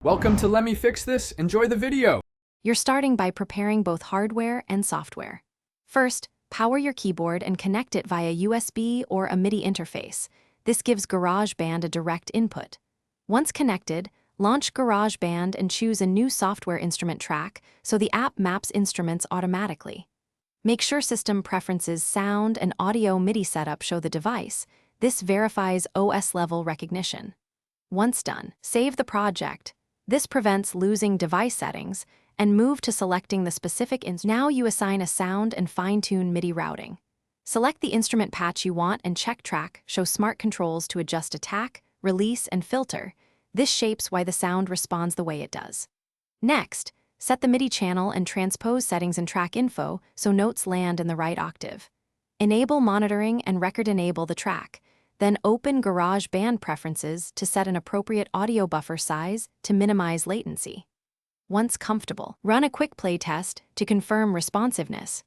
Welcome to Let Me Fix This. Enjoy the video. You're starting by preparing both hardware and software. First, power your keyboard and connect it via USB or a Midi interface. This gives Garageband a direct input. Once connected, launch Garageband and choose a new software instrument track so the app maps instruments automatically. Make sure System Preferences Sound and Audio Midi setup show the device. This verifies OS-level recognition. Once done, save the project. This prevents losing device settings, and move to selecting the specific Now you assign a sound and fine-tune Midi routing. Select the instrument patch you want and check Track, show smart controls to adjust attack, release, and filter. This shapes why the sound responds the way it does. Next, set the Midi channel and transpose settings in track info so notes land in the right octave. Enable monitoring and record enable the track. Then open Garageband preferences to set an appropriate audio buffer size to minimize latency. Once comfortable, run a quick play test to confirm responsiveness.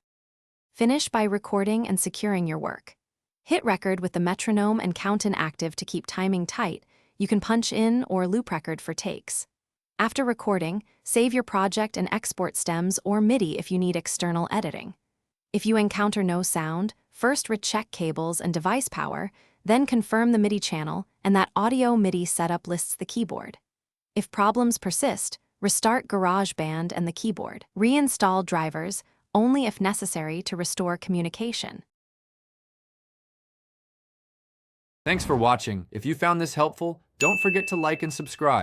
Finish by recording and securing your work. Hit record with the metronome and count-in active to keep timing tight. You can punch in or loop record for takes. After recording, save your project and export stems or Midi if you need external editing. If you encounter no sound, first recheck cables and device power, then confirm the Midi channel, and that audio Midi setup lists the keyboard. If problems persist, restart Garageband and the keyboard. Reinstall drivers only if necessary to restore communication. Thanks for watching. If you found this helpful, don't forget to like and subscribe.